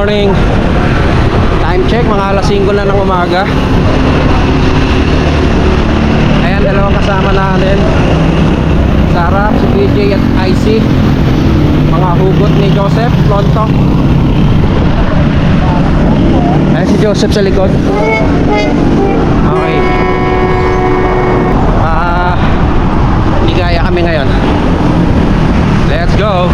morning. Time check, mga alas 5 na ng umaga. Ayan, dalawang kasama natin, Sarah, si PJ at IC. Mga hugot ni Joseph Lonto. Ayan si Joseph sa likod. Okay. Ligaya kami ngayon. Let's go.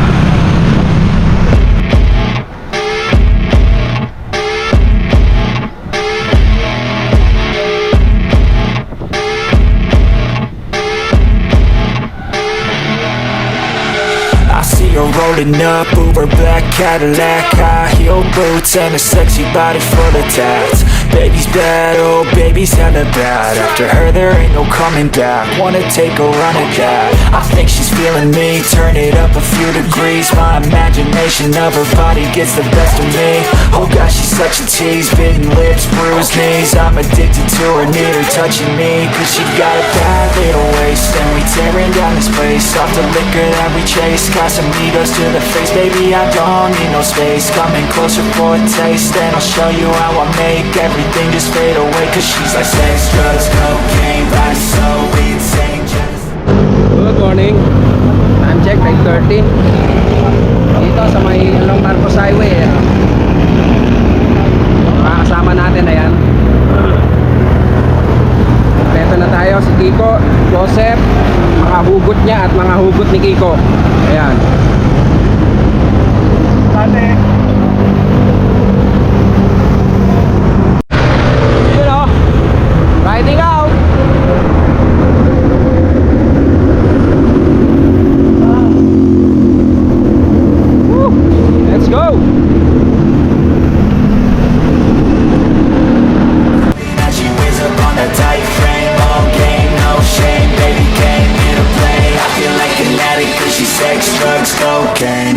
Rolling up, Uber black Cadillac, high heel boots and a sexy body full of tats. Baby's bad, oh baby's hella bad. After her there ain't no coming back. Wanna take a run at that. I think she's feeling me, turn it up a few degrees. My imagination of her body gets the best of me. Oh gosh, she's such a tease, bitten lips, bruised knees. I'm addicted to her, need her touching me, cause she got a bad little waist. And we tearing down this place, off the liquor that we chase. Got some egos to the face, baby I don't need no space. Coming closer for a taste, and I'll show you how I make everything just fade away. Cause she's like sex, drugs, cocaine, body so insane. Good morning. Time check, 9:30. Dito sa may Along Marcos Highway. Kasama natin, ayan. Kompleto na tayo, si Kiko, Joseph, mga hugot niya at mga hugot ni Kiko. Ayan. Ate. You know, riding out. Woo. Let's go. She weighs up on that tight frame, all game, no shame. Baby came here to play. I feel like an addict cause she's sex, drugs, cocaine.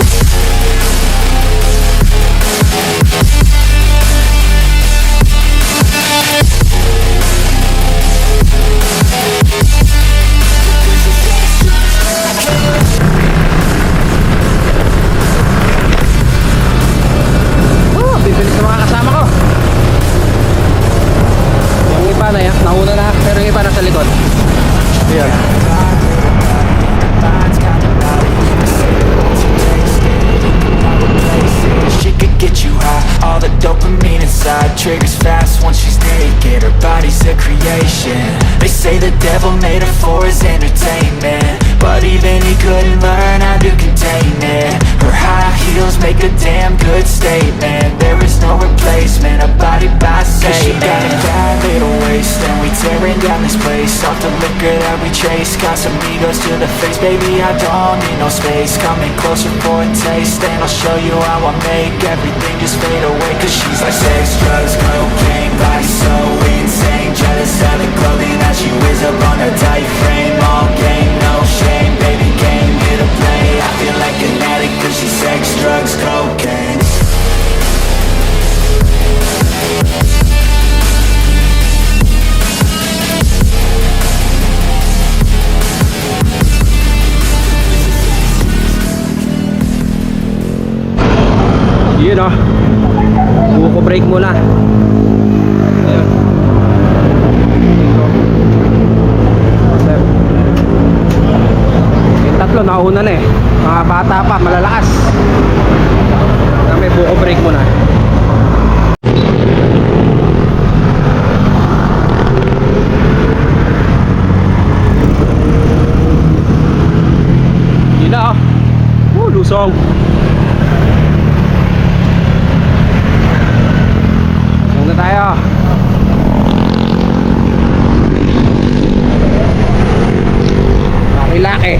Bibilis ng mga kasama ko. Yung iba na yan, nauna na, pero yung iba nasa likod. Ayan. She could get you high, all the dopamine inside triggers fast once she's naked. Her body's a creation. They say the devil made her for his entertainment, but even he couldn't learn how to contain it. Her high heels make a damn good statement. There is no replacement, a body by Satan. She got a bad little waist, and we tearing down this place. Off the liquor that we chase, got some egos to the face. Baby, I don't need no space. Coming closer for a taste, and I'll show you how I make everything just fade away. Cause she's like sex, drugs, cocaine, body so insane. Jealous of the clothing that she wears up on her tight frame. All game, no shame, baby came here to play. I feel like an addict cause she's sex, drugs, cocaine. Yun o, buko break muna. Ayan. Yung tatlo nauna na eh. Mga bata pa, malalakas. May buko break muna. Yun na o, lusong. Na tayo. Laki-laki.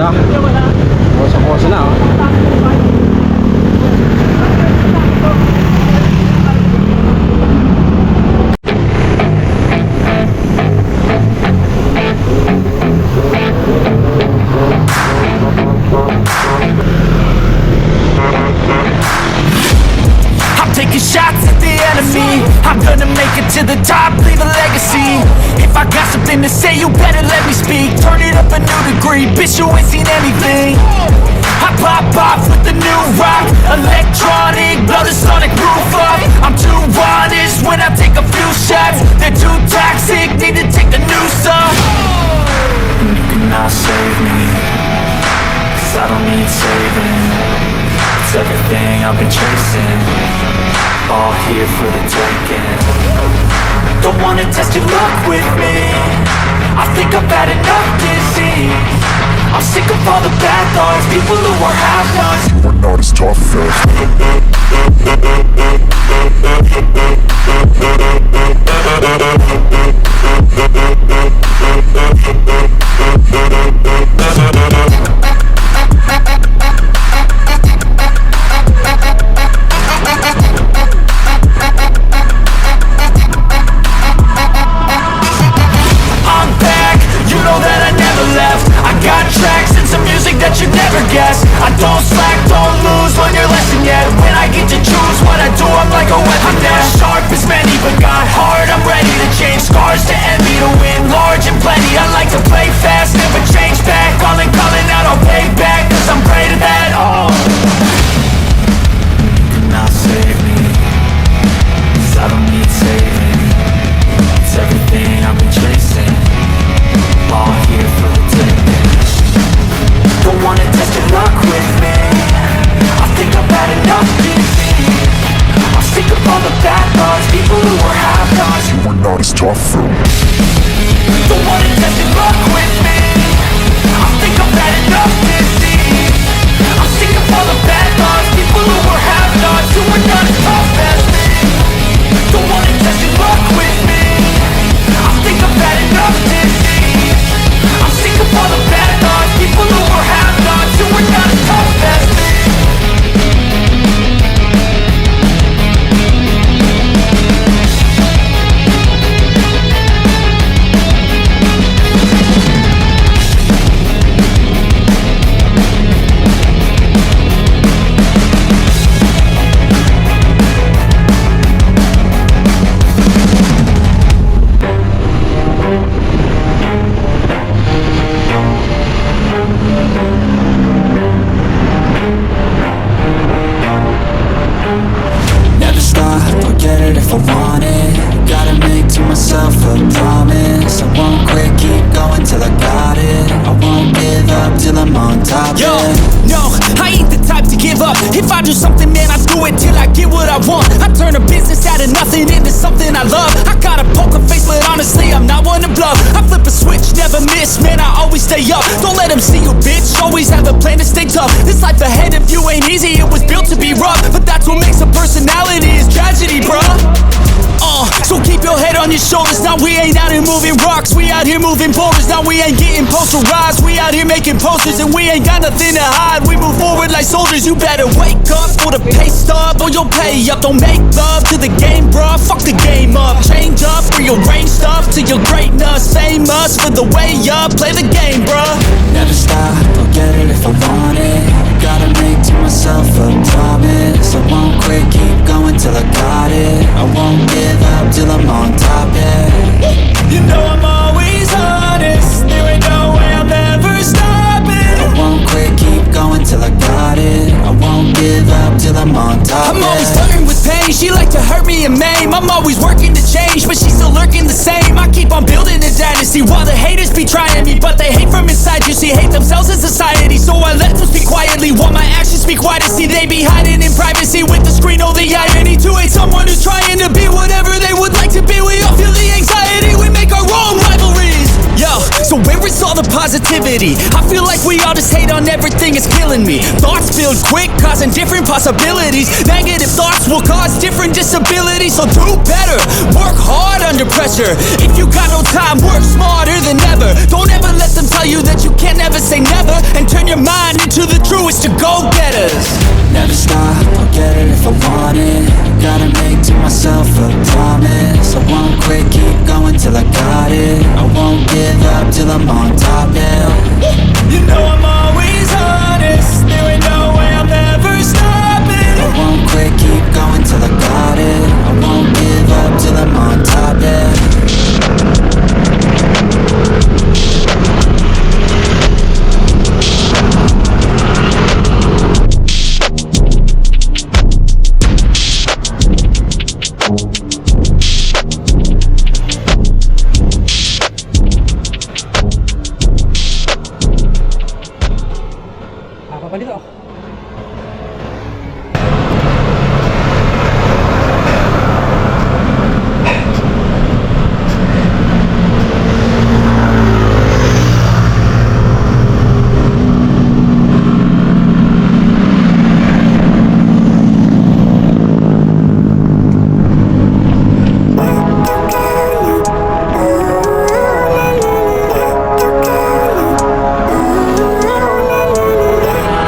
Ganda. Kosa-kosa na, oh. I'm taking shots at the enemy. I'm gonna make it to the top, leave a legacy. If I got something to say, you better let me speak. Turn it up a new degree, bitch, you ain't seen anything. I pop off with the new rock, electronic, blow the sonic roof up. I'm too honest when I take a few shots. They're too toxic, need to take the noose off. You cannot save me, 'cause I don't need saving. It's everything I've been chasing, all here for the taking. Don't wanna test your luck with me, I think I've had enough disease. I'm sick of all the bad thoughts, people who are half-nots. You are not as tough I'm back, you know that I never left. I got tracks and some music that you never guess. I don't slack, don't lose, learn your lesson yet. When I get to choose what I do, I'm like a weapon. I'm not sharp as many, but got hard. I'm ready to change scars to envy, to win large and plenty. I like to play fast, never change back. Calling out, I'll pay back, 'cause I'm great at that. Oh, you cannot save me, 'cause I don't need saving. It's everything I've been chasing, all here for the taking. Don't wanna test your luck with me, I think I've had enough disease. I'm sick of all the bad thoughts, people who are half-nots. You are not as tough Don't wanna test your luck with me, I think I've had enough disease. I'm sick of all the bad thoughts, people who are half-nots, who are not as tough as me. Don't wanna test your luck with me, I think I've had enough disease. I'm sick of all the bad thoughts, people who are half-nots, who are not as tough as me. Never stop, I'll get it if I want it. Gotta make to myself a promise, I won't quit, keep going till I got it. I won't give up till I'm on top. Yo, no, I ain't the type to give up. If I do something, man, I do it till I get what I want. I turn a business out of nothing into something I love. I got a poker face, but honestly, I'm not one to bluff. I flip a switch, never miss, man, I always stay up. Don't let them see you, bitch, always have a plan to stay tough. This life ahead of you ain't easy, it was built to be rough. But that's what makes a personality, is tragedy, bruh. So keep your head on your shoulders. Now we ain't out here moving rocks, we out here moving boulders. Now we ain't getting posterized, we out here making posters. And we ain't got nothing to hide, we move forward like soldiers. You better wake up for the pay stub, or you'll pay up. Don't make love to the game, bruh, fuck the game up. Change up, rearrange stuff to your greatness. Famous for the way up, play the game, bruh. Never stop, I'll get it if I want it. Gotta make to myself a promise, I won't quit, keep going till I got it. I won't give up till I'm on top, yeah. You know I'm always honest, there ain't no way I'm ever stopping. I won't quit, keep going till I got it. I won't give up till I'm on top, I'm yeah. always flirting with pain, she like to hurt me and maim. I'm always working to change, but she's still lurking the same. I keep on building a dynasty while the haters be trying me. But they hate from inside, you see, hate themselves in society. So I let them speak quietly while my actions speak quietly. See, they be hiding in privacy with the screen, oh the irony. To hate someone who's trying to be whatever they would like to be. We all feel the anxiety, we make our own rivalries. Yo, so where is all the positivity. I feel like we all just hate on everything, it's killing me. Thoughts build quick, causing different possibilities. Negative thoughts will cause different disabilities. So do better, work hard under pressure. If you got no time, work smarter than ever. Don't ever let them tell you that you can't never say never. And turn your mind into the truest of go-getters. Never stop, I'll get it if I want it. Gotta make to myself a promise. I won't quit, keep going till I got it. I won't give up till I'm on top, yeah. You know I'm always honest. There ain't no way I'm ever stopping. I won't quit, keep going till I got it. I won't give up till I'm on top, yeah. Papalit ako.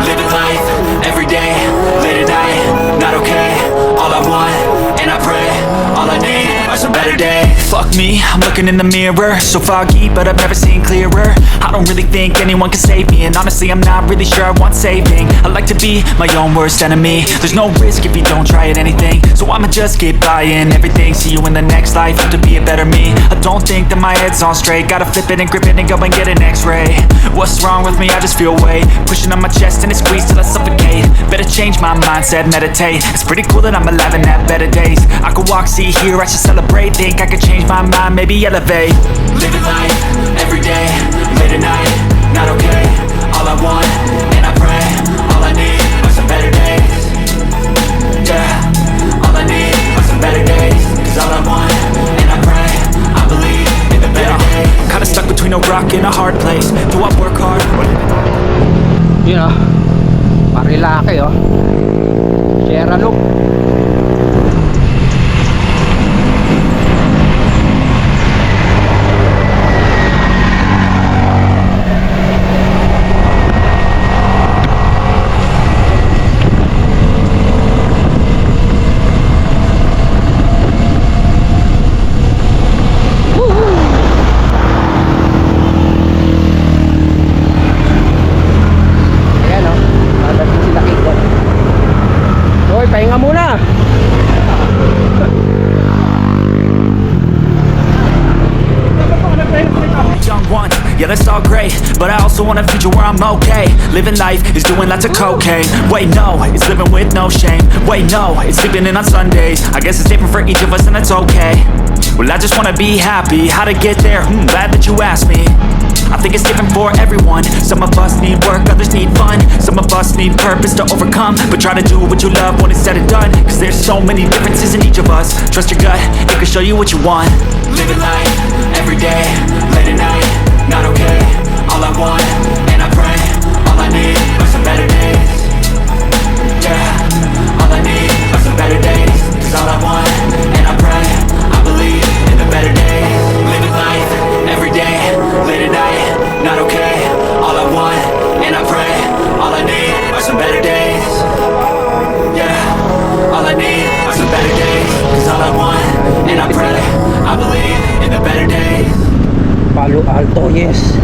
Living life every day, late at night, not okay. All I want, and I pray, all I need are some better days. Fuck me, I'm looking in the mirror. So foggy, but I've never seen clearer. I don't really think anyone can save me. And honestly, I'm not really sure I want saving. I like to be my own worst enemy. There's no risk if you don't try at anything. So I'ma just keep buying everything. See you in the next life, have to be a better me. I don't think that my head's on straight. Gotta flip it and grip it and go and get an x-ray. What's wrong with me? I just feel weight pushing on my chest and it squeezes till I suffocate. Better change my mindset, meditate. It's pretty cool that I'm alive and have better days. I could walk, see, hear, I should celebrate. Think I could change my mind, maybe elevate. Living life every day, late at night, not okay. All I want, and I pray, all I need are some better days. Yeah, all I need are some better days. Cause all I want, and I pray, I believe in the better days. Kinda stuck between a rock and a hard place. Do I work hard? Yun o. Parilaki o. Sierra Loop. Ayan o. Dadating sila Kikot. Hoy, pahinga muna. Young ones, yeah, that's all great. But I also want a future where I'm okay. Living life is doing lots of cocaine. Wait, no, it's living with no shame. Wait, no, it's sleeping in on Sundays. I guess it's different for each of us and that's okay. Well, I just wanna be happy. How to get there? Glad that you asked me. I think it's different for everyone. Some of us need work, others need fun. Some of us need purpose to overcome. But try to do what you love when it's said and done. Cause there's so many differences in each of us. Trust your gut, it can show you what you want. Living life every day, late at night, not okay. All I want, and I pray, all I need are some better days. Yeah, all I need are some better days. Cause all I want, and I pray, I believe in the better days. Living life every day, late at night, not okay. All I want, and I pray, all I need are some better days. Yeah, all I need are some better days. Cause all I want, and I pray, I believe in the better days. Palo Alto, yes.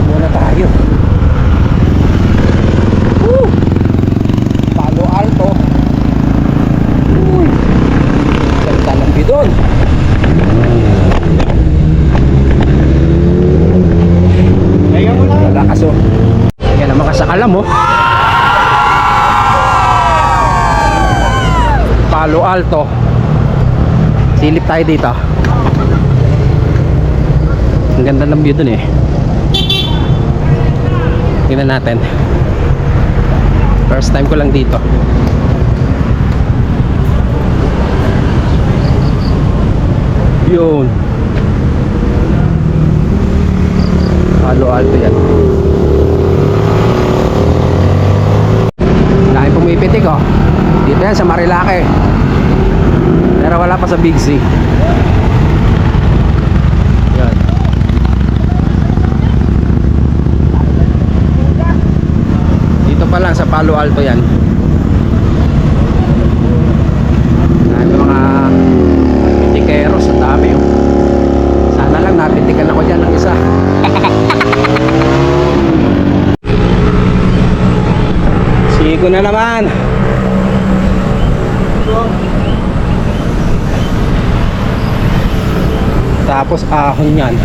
Muna tayo. Woo! Palo Alto. Uy! Ganda ng bidon. Wala kaso. Yan ang mga sakala mo. Palo Alto. Silip tayo dito. Ang ganda ng view dun eh. Tingnan natin. First time ko lang dito. Yun. Palo Alto yan. Dahil pumipitik oh. Dito yan sa Marilake. Pero wala pa sa Big C. Yan. Dito pa lang sa Palo Alto yan. Dami mga pitikeros, ang dami oh. Sana lang napitikan ako dyan ng isa. Sigo na naman. Tapos ahon yan.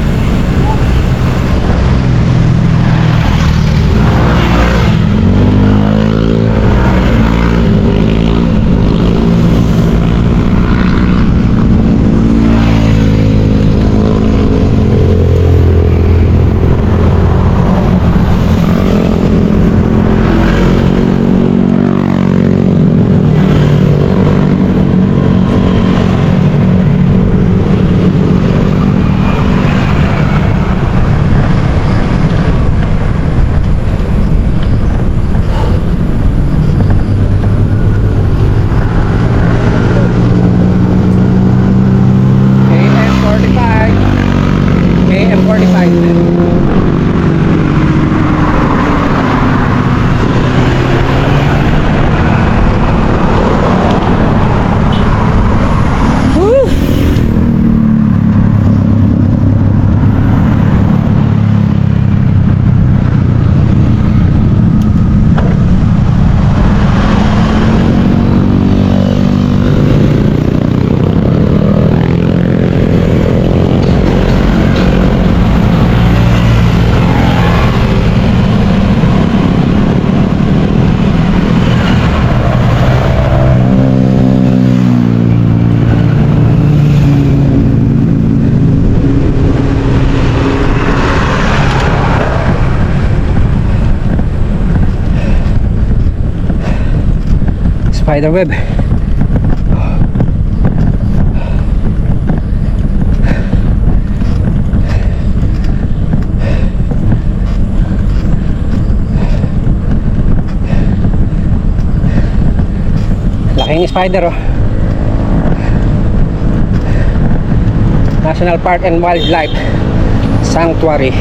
Spiderweb. Laking spider oh. National Park and Wildlife Sanctuary.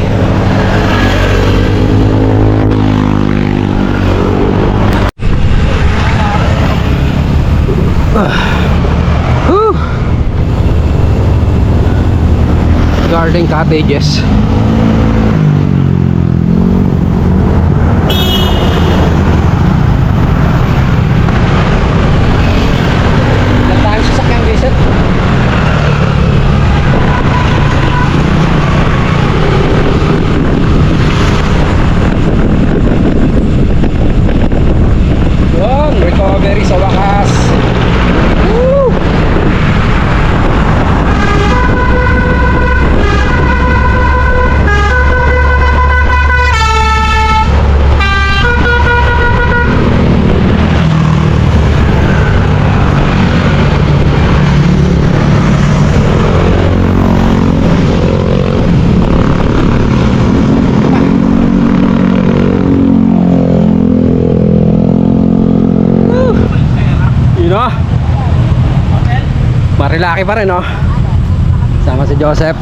Garden cottages. Ilan tayo sasakyan visit? Yun, recovery sa wakas. Woo! Yun o. Marilaki pa rin o. Sama si Joseph.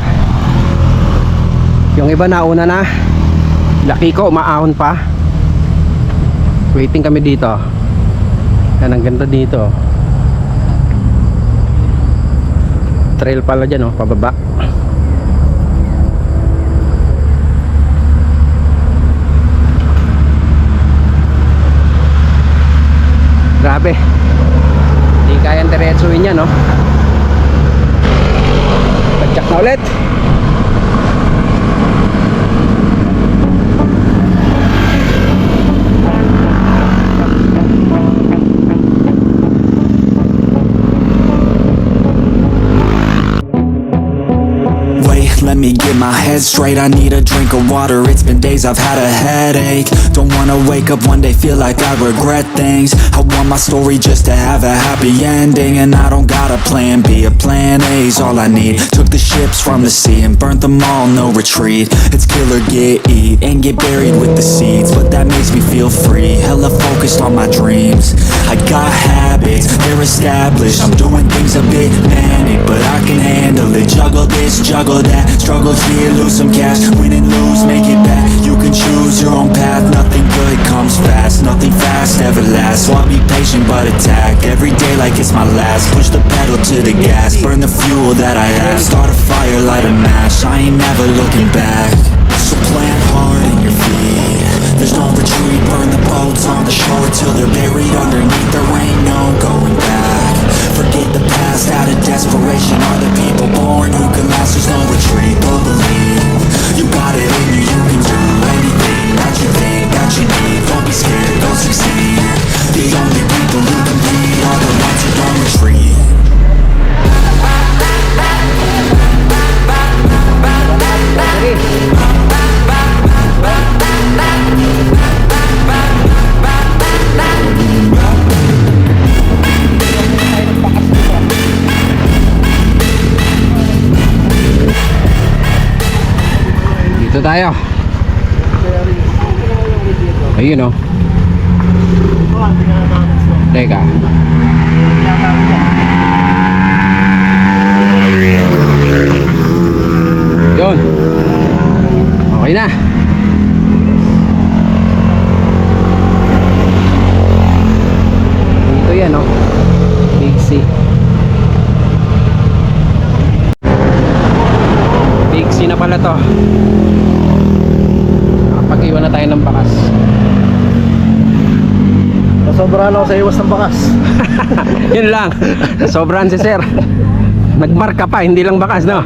Yung iba nauna na. Laki ko umaahon pa. Waiting kami dito. Yan ang ganda dito. Trail pala dyan o, pababa. Grabe. Hindi kayang diretsuhin yan, no? Pagtsak na ulit. Wait, let me get my head straight. I need a drink of water, it's been days I've had a headache. Don't wanna wake up one day, feel like I regret things. I want my story just to have a happy ending, and I don't got a plan B, a plan A's all I need. Took the ships from the sea and burnt them all, no retreat. It's kill or get eat, and get buried with the seeds, but that makes me feel free. Hella focused on my dreams. I got habits, they're established. I'm doing things a bit manic, but I can handle it. Juggle this, juggle that, struggle here, lose some cash, win and lose, make it back. You can choose your own path, nothing good comes fast, nothing fast ever lasts. So I'll be patient but attack every day like it's my last. Push the pedal to the gas, burn the fuel that I have. Start a fire, light a match, I ain't never looking back. So plant hard in your feet, there's no retreat. Burn the boats on the shore till they're buried underneath. There ain't no going back. Forget the past, out of desperation are the people born who can last. There's no retreat, but believe you got it in you. You can do anything that you think that you need. Don't be scared, go succeed. The only people who can lead are the ones who don't retreat. Dito tayo. Ayun oh. Teka. Yun. Okay na. Dito yan oh. Big C. Big C na pala to. Nakapag-iwan na tayo ng bakas. Sobrahan ako sa iwas ng bakas. Yun lang. Sobrahan si sir. Nagmark ka pa, hindi lang bakas, no?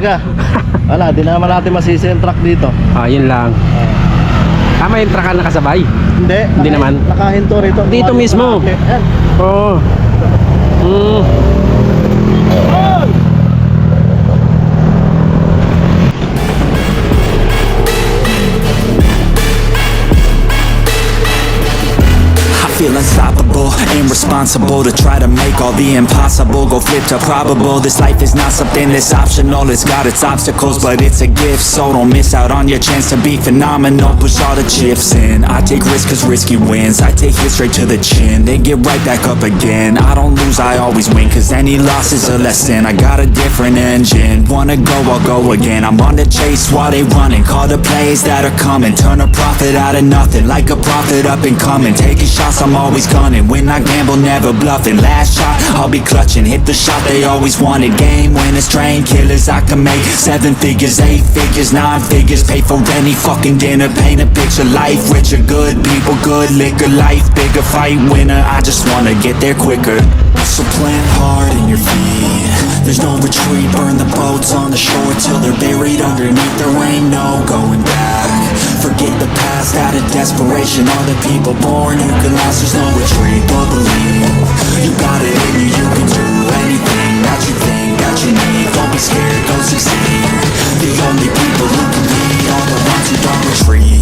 Wala, di naman natin masisi yung truck dito. Ah, yun lang. Tama yung truck na nakasabay. Hindi naman. Nakahinto rito. Dito mismo. Yan. Oo. Feel unstoppable, ain't responsible to try to make all the impossible go flip to probable. This life is not something that's optional, it's got its obstacles, but it's a gift. So don't miss out on your chance to be phenomenal. Push all the chips in, I take risks cause risky wins. I take it straight to the chin, then get right back up again. I don't lose, I always win, cause any loss is a lesson. I got a different engine, wanna go, I'll go again. I'm on the chase while they running, call the plays that are coming. Turn a profit out of nothing, like a prophet up and coming. Taking shots, I'm always gunning. When I gamble, never bluffing. Last shot, I'll be clutching. Hit the shot they always wanted. Game winners, train killers. I can make 7 figures, 8 figures, 9 figures. Pay for any fucking dinner. Paint a picture, life richer. Good people, good liquor. Life bigger, fight winner. I just wanna get there quicker. So plant hard in your feet, there's no retreat. Burn the boats on the shore till they're buried underneath. There ain't no going back. Forget the past, out of desperation are the people born who can last. There's no retreat, but believe you got it in you. You can do anything that you think that you need. Don't be scared, go succeed. The only people who can lead are the ones who don't retreat.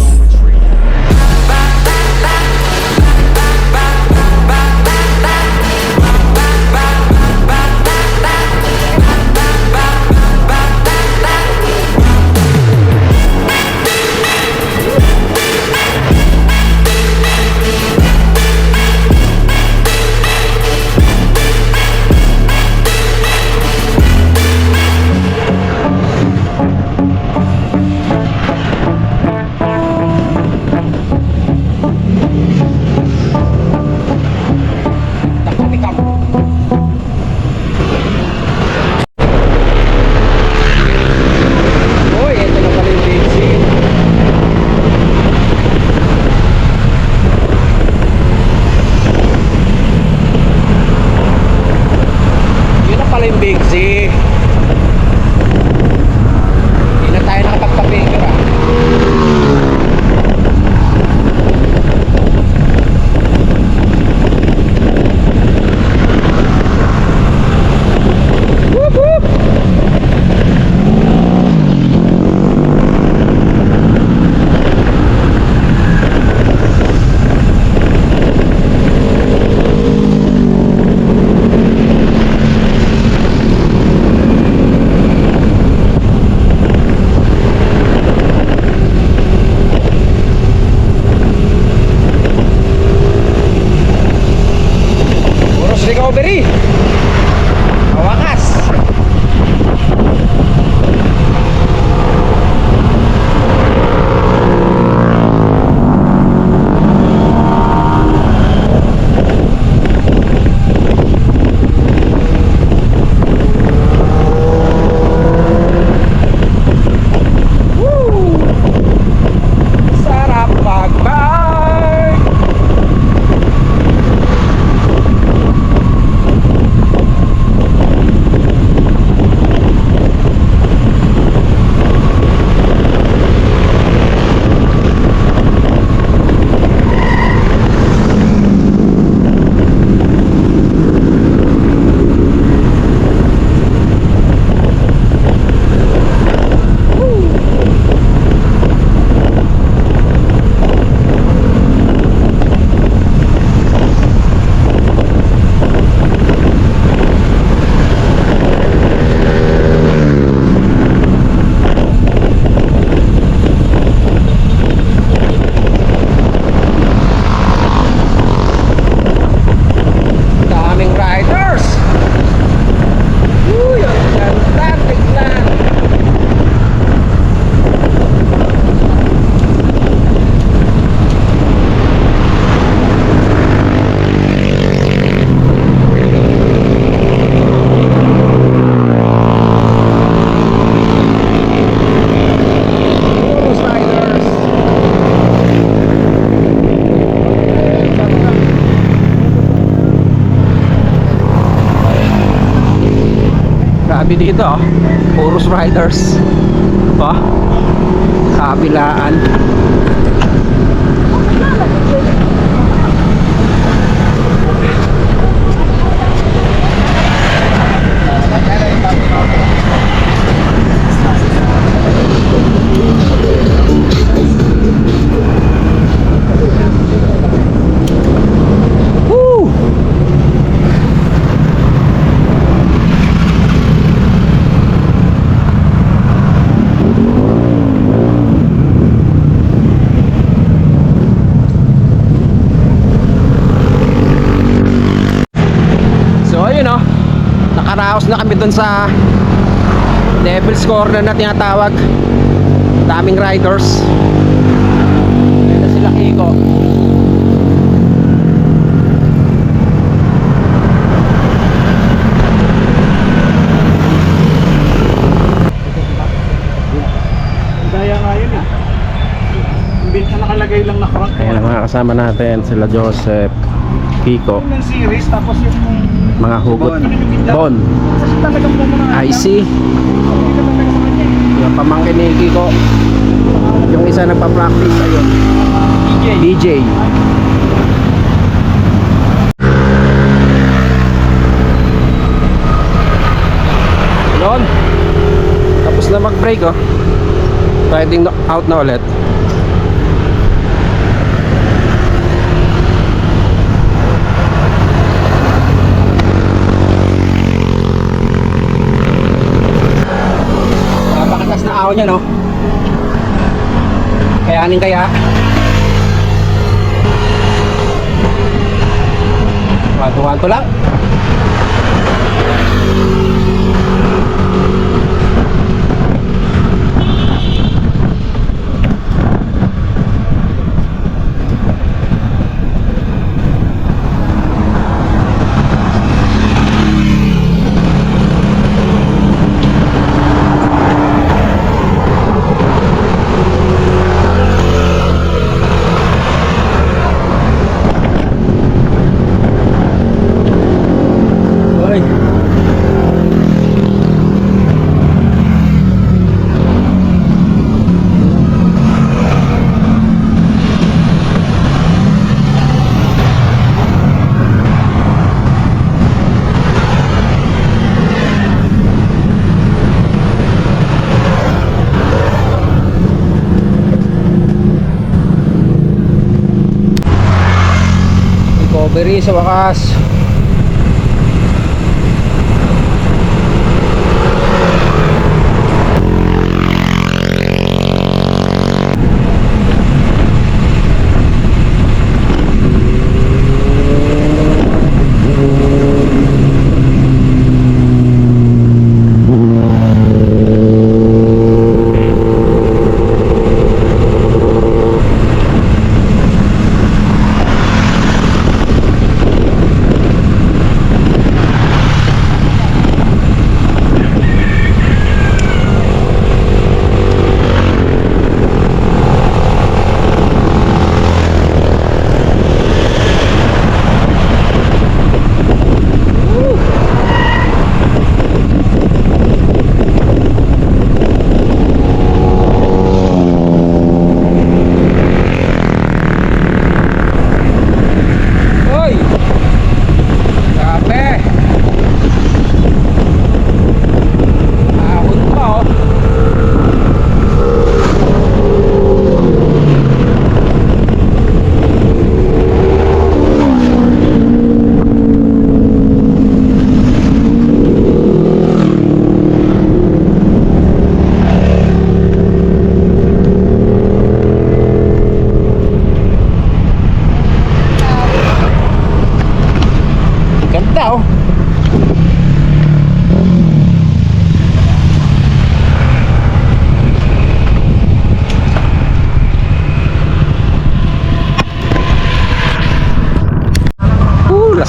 recovery. Kawakas. Sarap mag-bike. Daming riders. Uy, ang ganda tignan. Puro riders. Grabe dito, oh. Puros riders. Oh. Kabilaan. Woo! So ayun, oh. Nakaraos na kami dun sa Devil's Corner na tinatawag. Daming riders. Ayun na sila Kiko. Daya nga yun eh. Imbit na nakalagay lang na crank. Ayan ang mga kasama natin. Sila Joseph, Kiko, Yung series, tapos yung mga hugot. Bon, kasi talagang mumura. IC, Hindi ka talaga sa kanya eh. yung pamangkin ni Kiko. Yung isa nagpa-practice, ayun, DJ. Yun. Tapos na mag-break, oh. Riding out na ulit. Napakatas na ahon niya, no? Kayanin kaya. Wanto-wanto lang. Recovery sa wakas.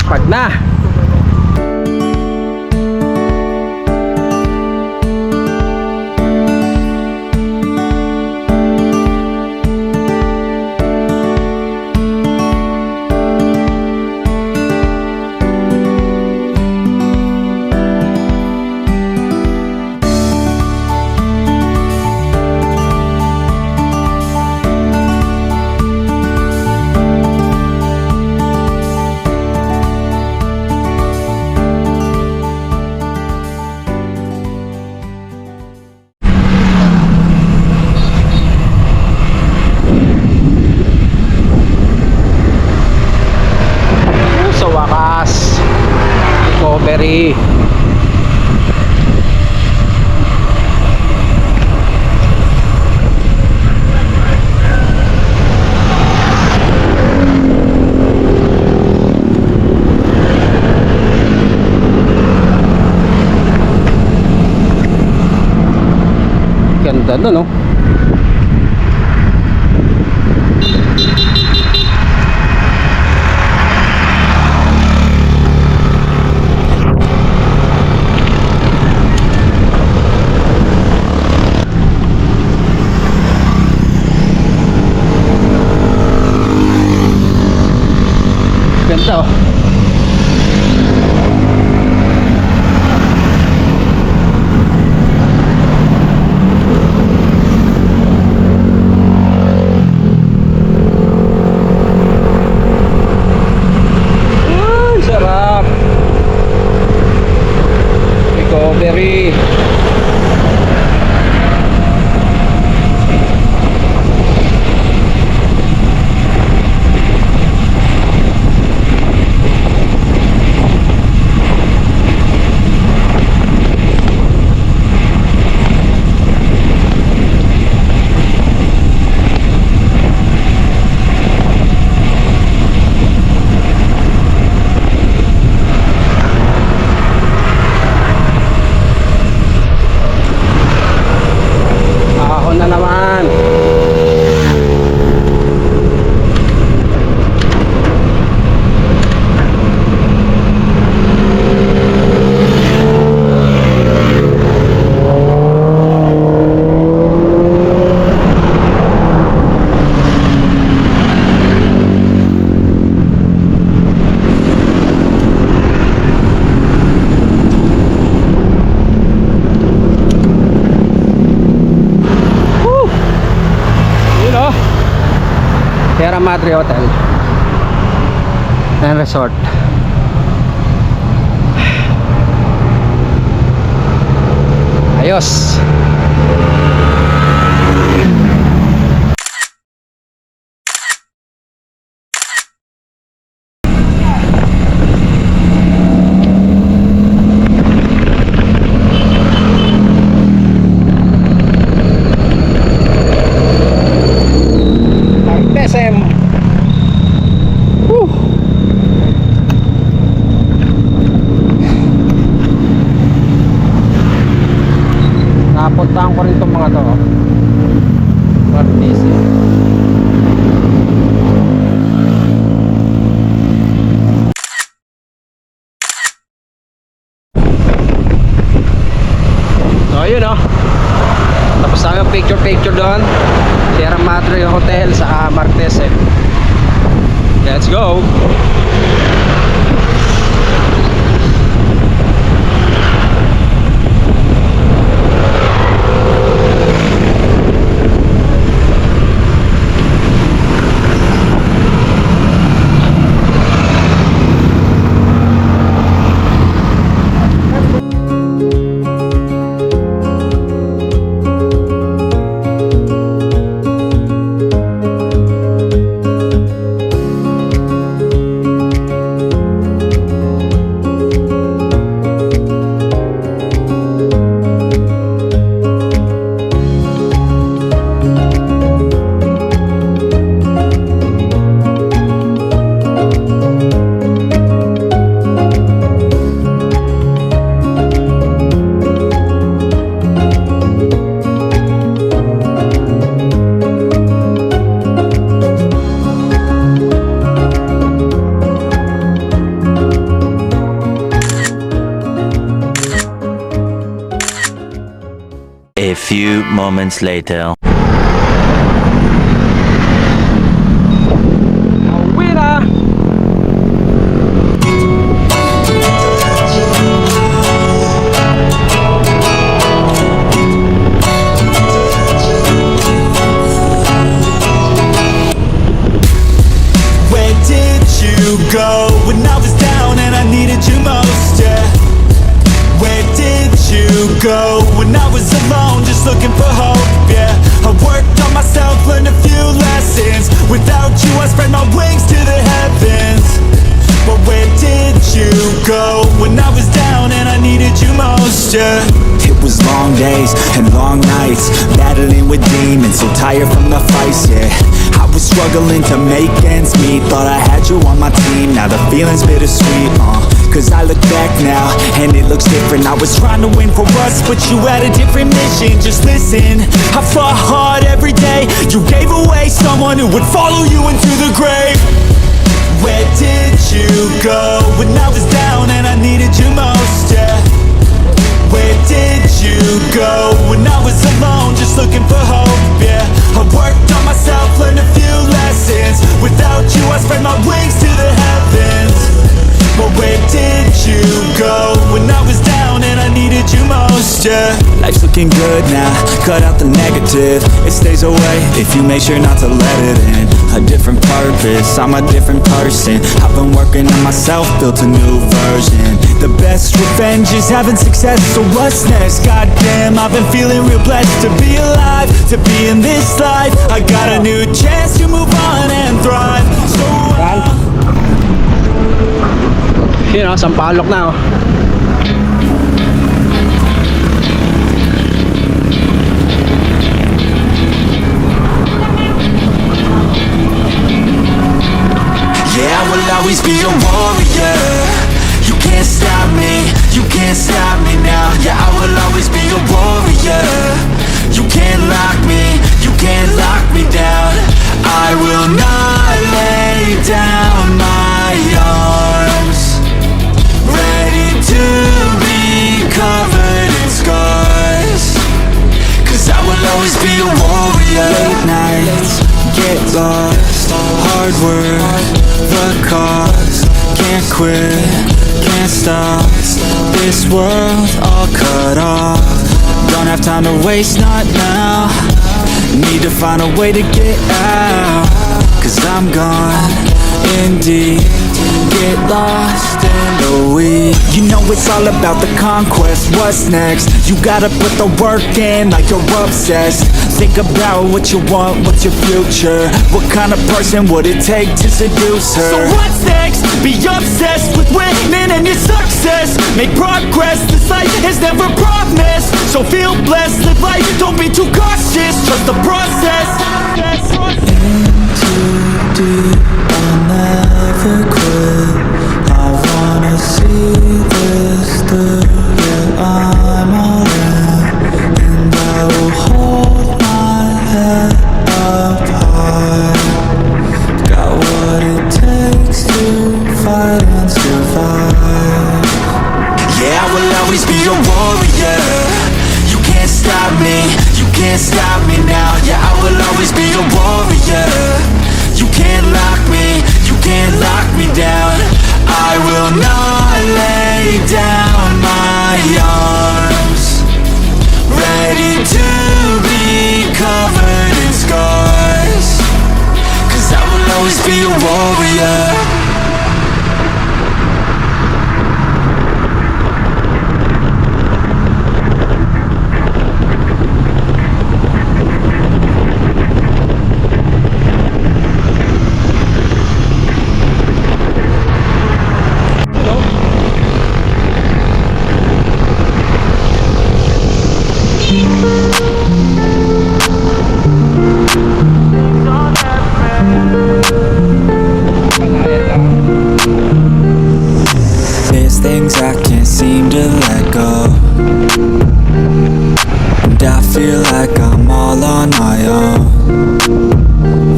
Pag na. Sa wakas, recovery. Ganda no, no? Ganda oh. Ay, sarap. Recovery. Ahon na naman. Yun o, Sierra Madre Hotel and Resort. Ayos. Martesem. Napuntahan ko rin itong mga to. Martesem. So yun o. Tapos na yung picture doon. Sierra Madre Hotel sa Martesem. Let's go. few moments later. Uwi na! Where did you go when I was down and I needed you most, yeah? Where did you go when I was alone just looking for hope, yeah? I worked on myself, learned a few lessons. Without you I spread my wings to the heavens. But where did you go when I was down and I needed you most, yeah? It was long days and long nights, battling with demons, so tired from the fights, yeah. I was struggling to make ends meet, thought I had you on my team, now the feeling's bittersweet, cause I look back now, and it looks different. I was trying to win for us, but you had a different mission. Just listen, I fought hard every day. You gave away someone who would follow you into the grave. Where did you go when I was down and I needed you most, yeah? Where did you go when I was alone just looking for hope, yeah? I worked on myself, learned a few lessons. Without you I spread my wings to the heavens. But where did you go when I was down and I needed you most, yeah? Life's looking good now, cut out the negative. It stays away if you make sure not to let it in. A different purpose, I'm a different person. I've been working on myself, built a new version. The best revenge is having success, so what's next? Goddamn, I've been feeling real blessed to be alive, to be in this life. I got a new chance to move on and thrive. So Yun o, Sampalok na o. Yeah, I will always be a warrior. You can't stop me, you can't stop me now. Yeah, I will always be a warrior. You can't lock me, you can't lock me down. I will not lay down my arms, ready to be covered in scars. Cause I will always be a warrior. late nights, get lost, hard work, the cost. Can't quit, can't stop, this world all cut off. Don't have time to waste, not now. Need to find a way to get out, cause I'm gone in deep. Get lost in the weeds. You know it's all about the conquest, what's next? You gotta put the work in like you're obsessed. Think about what you want, what's your future? What kind of person would it take to seduce her? So what's next? Be obsessed with winning and your success. Make progress, this life is never promised. So feel blessed, live life, don't be too cautious. Trust the process. In too deep, I'll never quit. I wanna see this through. Yeah, I'm all in, and I will hold my head up high. Got what it takes to fight and survive. Yeah, I will always be a warrior. You can't stop me, you can't stop me now. Yeah, I will always be a warrior. You can't lock me, you can't lock me down. I will not lay down my arms, ready to be covered in scars. Cause I will always be a warrior. There's things I can't seem to let go, and I feel like I'm all on my own.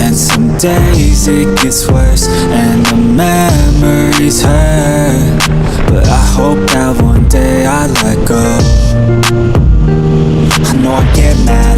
And some days it gets worse, and the memories hurt. But I hope that one day I let go. I know I get mad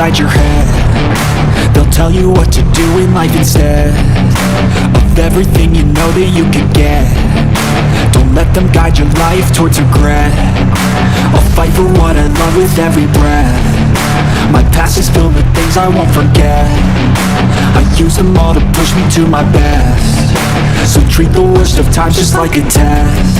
inside your head. They'll tell you what to do in life instead of everything you know that you could get. Don't let them guide your life towards regret. I'll fight for what I love with every breath. My past is filled with things I won't forget. I use them all to push me to my best. So treat the worst of times just like a test.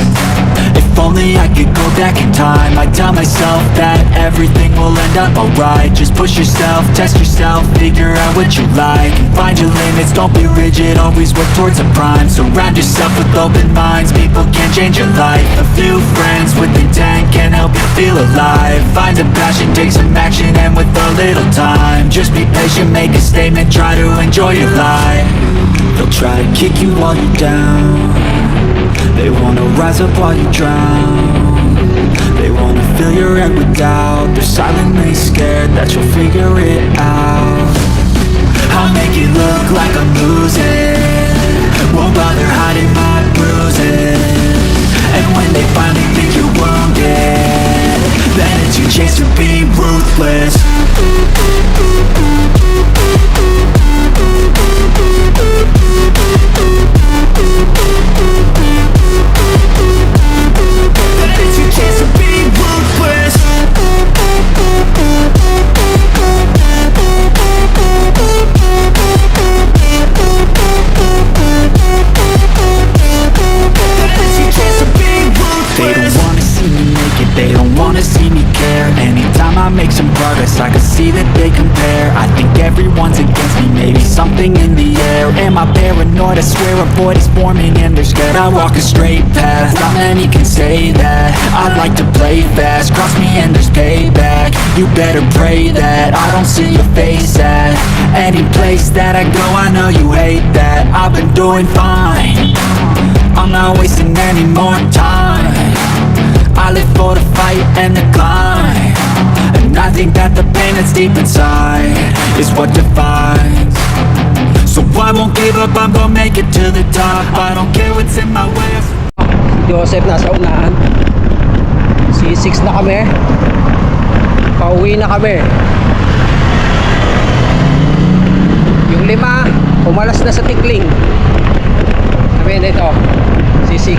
If only I could go back in time, I'd tell myself that everything will end up alright. Just push yourself, test yourself, figure out what you like, and find your limits, don't be rigid, always work towards a prime. Surround yourself with open minds, people can change your life. A few friends with intent can help you feel alive. Find a passion, take some action, and with a little time, just be patient, make a statement, try to enjoy your life. They'll try to kick you while you're down. They wanna rise up while you drown. They wanna fill your head with doubt. They're silently scared that you'll figure it out. I'll make it look like I'm losing, won't bother hiding my bruises. And when they finally think you're wounded, then it's your chance to be ruthless. It's your chance to be ruthless. It's your chance to be ruthless. They don't wanna see me make it, they don't wanna see me care. Anytime I make some progress, I can see that they compare. I think everyone's against me, maybe something in the air. Am I paranoid? I swear a void is forming and they're scared. I walk a straight path, not many can say that. I'd like to play fast, cross me and there's payback. You better pray that I don't see your face at any place that I go. I know you hate that. I've been doing fine, I'm not wasting any more time. I live for the fight and the climb, and I think that the pain that's deep inside is what defines. So I won't give up, I'm gonna make it to the top. I don't care what's in my way. Joseph nasa unahan. C6 na kami. Pauwi na kami. Yung 5 umalas na sa Tikling. Kami ito C6.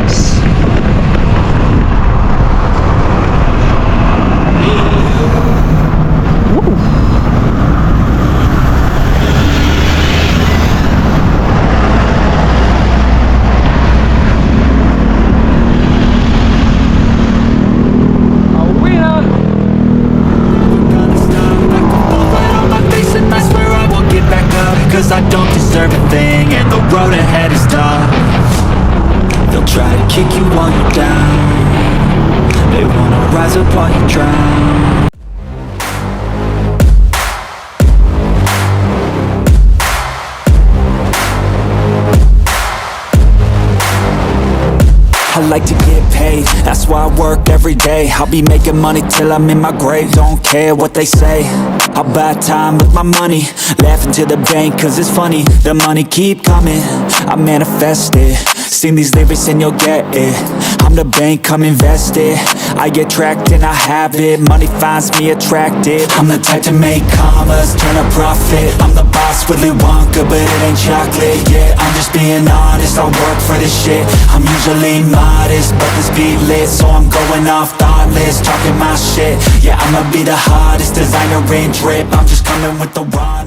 Cause I don't deserve a thing, and the road ahead is tough. They'll try to kick you while you're down. They wanna rise up while you drown. I like to get paid, that's why I work every day. I'll be making money till I'm in my grave. Don't care what they say, I'll buy time with my money. Laughing to the bank cause it's funny. The money keep coming, I manifest it. Sing these lyrics and you'll get it. I'm the bank, come invest it. I get tracked and I have it. Money finds me attractive. I'm the type to make commas, turn a profit. I'm the boss, Willy Wonka, but it ain't chocolate. Yeah, I'm just being honest, I work for this shit. I'm usually modest, but this beat lit, so I'm going off thoughtless, talking my shit. Yeah, I'ma be the hottest designer in drip. I'm just coming with the raw.